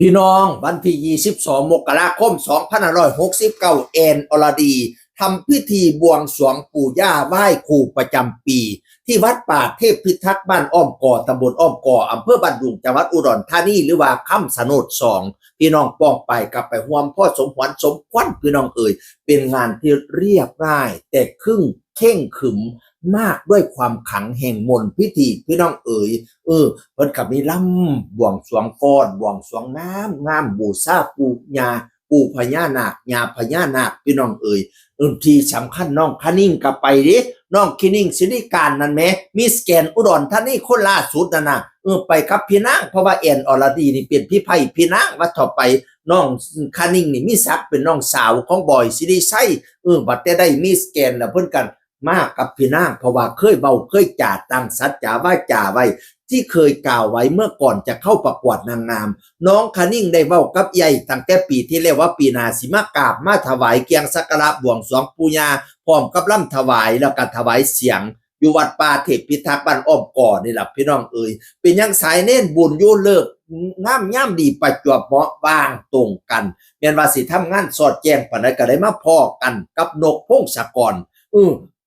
พี่น้องวันที่22มกราคม2569แอนอรดีทำพิธีบวงสรวงปู่ย่าไหว้ครูประจำปีที่วัดป่าเทพพิทักษ์บ้านอ้อมก่อตำบลอ้อมก่ออำเภอบ้านดุงจังหวัดอุดรธานีหรือว่าคำสนด2พี่น้องป้องไปกลับไปห่วมพ่อสมหวนสมควันพี่น้องเป็นงานที่เรียบง่ายแต่ครึ่งเข่งขรึมมากด้วยความขลังแห่งมนต์พิธีพี่น้องเพิ่นกับมีล่ำบวงสรวงฟ้อนบวงสรวงงามบูชาปู่ย่าปู่พญานาคย่าพญานาคพี่น้องที่สำคัญน้องคนิ่งกับไปดิน้องคนิ่งสิริการนั่นแหมมีสแกนอุดรธานีคนล่าสุดนั่นน่ะไปกับพี่นางเพราะว่าแอนอรดีนี่เป็นพี่ไผ่พี่นางว่าต่อไปน้องคนิ่งนี่มีศักดิ์เป็นน้องสาวของบอยสิริชัยบัดได้มีสแกนแล้วเพิ่นกันมากกับพี่นางเพราะว่าเคยเบาเคยจ่าตั้งสัจจาว่าจ่าไว้ที่เคยกล่าวไว้เมื่อก่อนจะเข้าประกวดนางงามน้องคนิ่งได้เว้ากับใหญ่ตั้งแต่ปีที่แล้วว่าปีหน้าสิมากราบมาถวายเกียงสักการะบวงสรวงปู่ย่าพร้อมกับล่ำถวายแล้วก็ถวายเสียงอยู่วัดป่าเทพพิทักษ์บ้านอ้อมก่อนี่แหละพี่น้องเป็นยังสายเน้นบุญอยู่เลิกงามย่ำดีประจวบเหมาะบางตรงกันแม่นว่าสิทำงานสอดแจ้งปานใดก็ได้มาพ้อกันกับนกพงศกร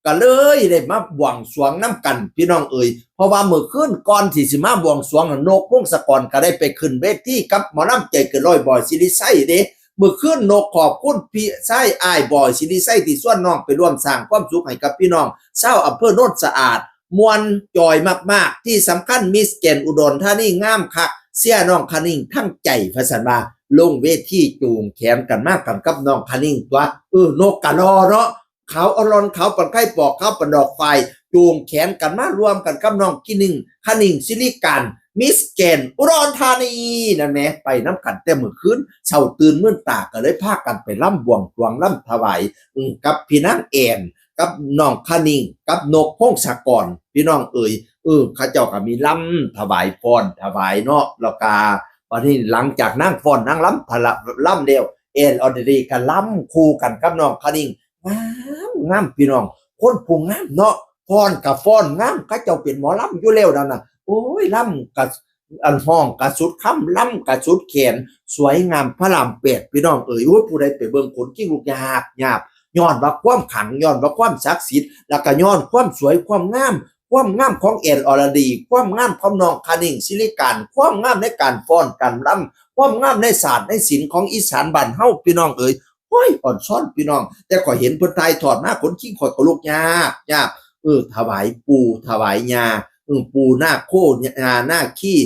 ก็เลยได้มาบวงสรวงน้ำกันพี่น้องเพราะว่าเมื่อคืนก่อนที่สิมาบวงสรวงนกพงศกรก็ได้ไปขึ้นเวทีกับหมอลำใจเกินร้อยบอยสิริไซเด้เมื่อคืนนกขอบคุณพี่ไส้อ้ายบอยสิริไซที่ส่วนน้องไปร่วมสร้างความสุขให้กับพี่น้องชาวอำเภอโนนสะอาดมวลจอยมากๆที่สำคัญมิสแกนอุดรธานีงามคักเสียน้องคนิ่งทั้งใจพะสันว่าลงเวทีจูงแขนกันมากกันกับน้องคนิ่งตัวนกกะรอเนาะเขาอรอนเขาปันไข่ปอกเขาปันดอกไฟจูงแขนกันมารวมกันกับน้องคนิ่งสิริการมิสแกนอุดรธานีนั่นแหละไปน้ำกันแต่เมื่อคืนเช้าตื่นมื่นตาก็เลยพากันไปล่ำบวงสรวงล่ำถวายกับพี่นางแอนกับน้องคนิ่งกับนกพงศกรพี่น้องเขาเจ้าก็มีล่ำถวายฟ้อนถวายเนาะแล้วก็วันนี้หลังจากนั่งฟ้อนนั่งล่ำเดียวแอนออเดรีกันล่ำคู่กันกับน้องคนิ่งงามพี่น้องคนผู้งามเนาะฟ้อนกับฟ้อนงามเขาเจ้าเป็นหมอลำอยู่แล้วนั่นน่ะโอ้ยลำกับอันห้องกับสุดค่ำลำกับสุดแขนสวยงามพระรามเป็ดพี่น้องผู้ใดไปเบิ่งคนกิ้งลูกหยาบย้อนว่าความขังย้อนว่าความศักดิ์สิทธิ์แล้วก็ย้อนความสวยความงามของแอนอรดีความงามของน้องคนิ่งสิริการความงามในการฟ้อนการลำความงามในศาสตร์ในศิลป์ของอีสานบ้านเฮาพี่น้องโอ้ยอ่อนซ้อนพี่น้องแต่ก็เห็นเพิ่นไทยถอดมาคนขี้ข่อยก็ลูกยากถวายปู่ถวายยาปู่หน้าโคยาหน้าขี้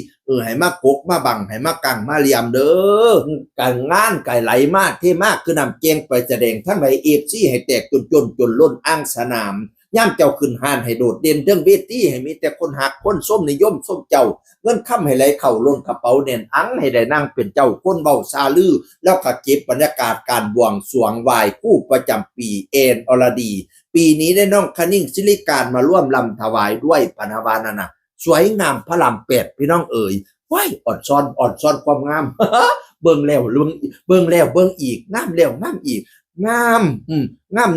ให้มากกมาบังให้มากังมาเหลี่ยมเด้อการงานไก่ไหลมากเท่มากคือนำเจงไปแสดงทั้งใบFCให้แตกจนล้นอ้างสนามย่ามเจ้าขึ้นห้านให้โดดเด่นเรื่องเวทีให้มีแต่คนหักคนส้มนิยมส้มเจ้าเงินค่ำให้ไหลเข้าล้นกระเป๋าแน่นอังให้ได้นั่งเป็นเจ้าคนเบาซาลือแล้วก็เก็บบรรยากาศการบวงสรวงไหว้คู่ประจำปีแอนอรดีปีนี้ได้น้องคนิ่งสิริการมาร่วมลำถวายด้วยพนาวานานะสวยงามพระรามเป็ดพี่น้องว้ายอ่อนซ้อนความงาม เบิ่งแล้วเบิ่งอีกงามแล้วงามอีกงาม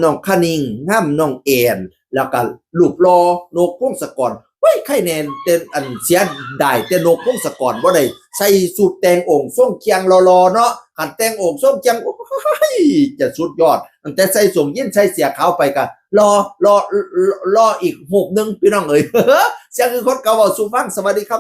น้องคนิ่งงามน้องแอนแล้วก็ลูกรอนกพงศกรเฮ้ยใครแน่เต้นอันเสียได้แต่นกพงศกรบ่ได้ใส่สูทแต่งองค์ทรงเคียงรอเนาะคันแต่งองค์ทรงเคียงโอ้ยจะสุดยอดตั้งแต่ใส่ส่งยินใส่เสียขาวไปก็รออีก6นึงพี่น้องเสียงคือคนเก่าเว้าสู่ฟังสวัสดีครับ